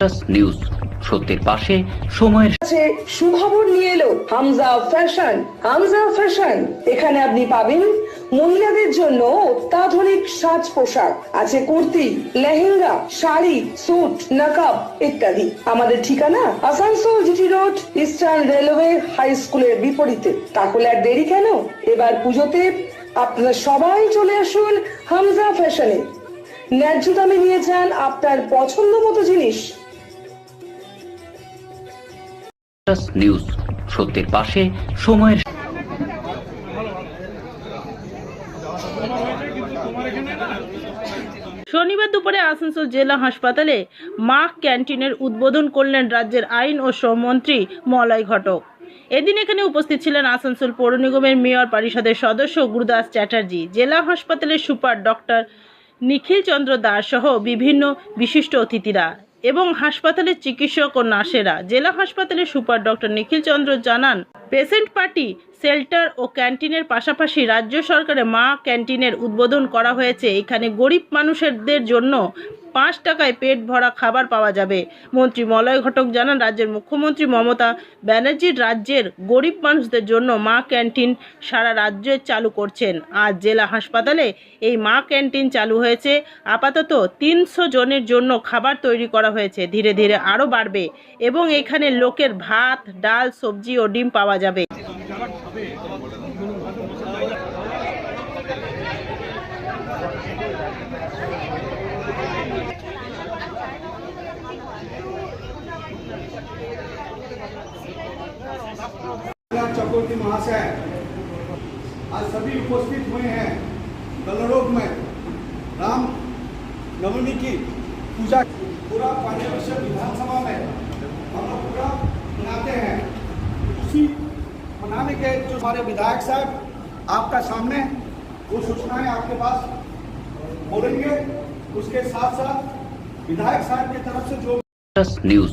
News সত্যের পাশে সময়ের সুখবর নিয়ে এলো হামজা ফ্যাশন। হামজা ফ্যাশন, এখানে আপনি পাবেন মহিলাদের জন্য অত্যাধুনিক সাজ পোশাক, আছে কুর্তি, লেহেঙ্গা, শাড়ি, স্যুট, নকাব ইত্যাদি। আমাদের ঠিকানা Asansol GT road, eastern railway high স্কুলের বিপরীতে। তাহলে আর দেরি কেন, এবার পুজোতে আপনারা সবাই চলে আসুন হামজা ফ্যাশনে। ন্যায্য দামে নিয়ে যান আপনার পছন্দ মতো জিনিস। নিউজ সত্যের পাশে সময়ের শনিবার দুপুরে আসানসোল জেলা হাসপাতালে মা ক্যান্টিনের উদ্বোধন করলেন রাজ্যের আইন ও শ্রমমন্ত্রী মলয় ঘটক। এদিন এখানে উপস্থিত ছিলেন আসানসোল পৌর নিগমের মেয়র পরিষদের সদস্য গুরুদাস চ্যাটার্জি, জেলা হাসপাতালের সুপার ডক্টর নিখিল চন্দ্র দাস সহ বিভিন্ন বিশিষ্ট অতিথিরা এবং হাসপাতালের চিকিৎসক ও নার্সেরা। জেলা হাসপাতালের সুপার ডক্টর নিখিল চন্দ্র জানান, পেশেন্ট পার্টি শেল্টার ও ক্যান্টিনের পাশাপাশি রাজ্য সরকারের মা ক্যান্টিনের উদ্বোধন করা হয়েছে। এখানে গরিব মানুষদের জন্য 5 টাকায় পেট ভরা খাবার পাওয়া যাবে। মন্ত্রী মলয় ঘটক জানান, রাজ্যের মুখ্যমন্ত্রী মমতা ব্যানার্জি রাজ্যের গরিব মানুষদের জন্য মা ক্যান্টিন সারা রাজ্যে চালু করছেন। আজ জেলা হাসপাতালে এই মা ক্যান্টিন চালু হয়েছে। আপাতত 300 জনের জন্য খাবার তৈরি করা হয়েছে, ধীরে ধীরে আরও বাড়বে এবং এখানে লোকের ভাত, ডাল, সবজি ও ডিম পাওয়া যাবে। चक्रवर्ती महाशय आज सभी उपस्थित हुए हैं गलरोग में राम नवमी की पूजा पूरा 5 वर्षीय विधानसभा में हम लोग पूरा मनाते हैं। उसी मनाने के जो हमारे विधायक साहब आपका सामने वो सूचनाएं आपके पास बोलेंगे, उसके साथ साथ विधायक साहब की तरफ से जो নিউজ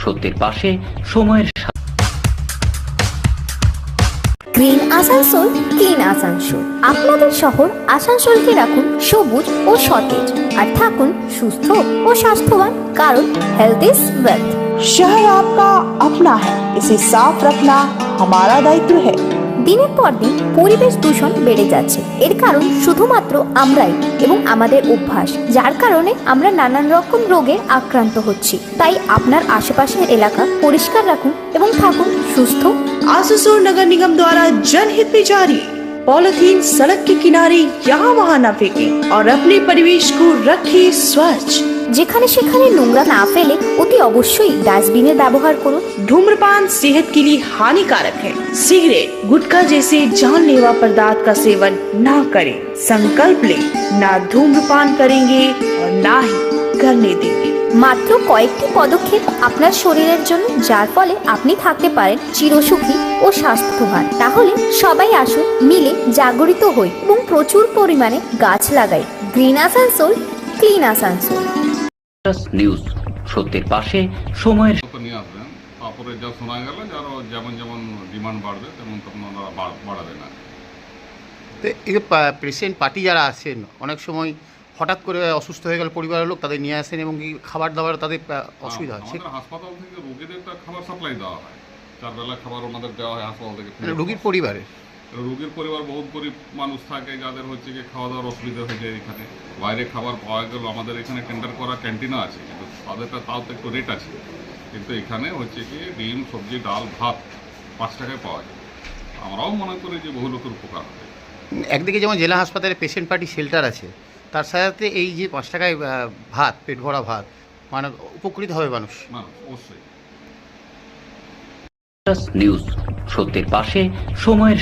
সত্যের পাশে সময়ের গ্রিন আসানসোল, ক্লিন আসানসোল। আপনাদের শহর আসানসোলকে রাখুন সবুজ ও সতেজ, আর থাকুন সুস্থ ও স্বাস্থ্যবান, কারণ হেলথ ইজ ওয়েলথ। शहर आपका अपना है, इसे साफ रखना हमारा दायित्व है। দিনের পর দিন পরিবেশ দূষণ বেড়ে যাচ্ছে। এর কারণ শুধুমাত্র আমরাই এবং আমাদের অভ্যাস, যার কারণে আমরা নানান রকম রোগে আক্রান্ত হচ্ছি। তাই আপনার আশেপাশের এলাকা পরিষ্কার রাখুন এবং থাকুন সুস্থ। आसनसोल नगर निगम द्वारा जनहित में जारी। पॉलिथीन सड़क के किनारे यहाँ वहाँ न फेंकें और अपने परिवेश को रखें स्वच्छ। যেখানে সেখানে নোংরা না ফেলে অতি অবশ্যই ডাস্টবিনের ব্যবহার করুন। धूम्रपान सेहत के लिए हानिकारक है। सिगरेट, गुटखा जैसे जानलेवा पदार्थ का सेवन न करें। संकल्प लें, ना धूम्रपान करेंगे और ना ही करने देंगे। মাত্র কয়েকটি পদক্ষেপ আপনার শরীরের জন্য, যার ফলে আপনি থাকতে পারেন চিরসুখী ও স্বাস্থ্যবান। তাহলে সবাই আসুন, মিলে জাগরিত হই এবং প্রচুর পরিমাণে গাছ লাগাই। Green Asansol, clean Asansol. News সত্যের পাশে সময়ের নিয়ে আসবেন। তারপরে যা শোনা গেল যারা যেমন যেমন ডিমান্ড বাড়বে তেমন তখন ওনারা বাড়াবে না। তো এই পেশেন্ট পার্টি যারা আছেন, অনেক সময় হঠাৎ করে অসুস্থ হয়ে গেল পরিবারের লোক, তাদের নিয়ে আসেন এবং কি খাবার দাবার তাদের অসুবিধা হয়। আমাদের হাসপাতাল থেকে রোগীদের একটা খাবার সাপ্লাই দেওয়া হয়, 4 বেলা খাবার ওনাদের দেওয়া হয় হাসপাতাল থেকে। রোগীর পরিবারে রোগীর পরিবার বহুত গরিব মানুষ থাকে, যাদের হচ্ছে কি খাওয়া দাওয়ার অসুবিধা হয়ে যায়। এখানে বাইরে খাবার পাওয়া গেল, আমাদের এখানে টেন্ডার করা ক্যান্টিনও আছে, কিন্তু তাদেরটা তাও তো একটু রেট আছে। কিন্তু এখানে হচ্ছে কি ডিম, সবজি, ডাল, ভাত 5 টাকায় পাওয়া যায়। আমরাও মনে করি যে বহু লোকের উপকার হবে। একদিকে যেমন জেলা হাসপাতালে পেশেন্ট পার্টি শেল্টার আছে, তার সাথে এই যে 5 টাকায় ভাত, পেট ভরা ভাত, মানে উপকৃত হবে মানুষ। অবশ্যই। নিউজ সত্যের পাশে সময়ের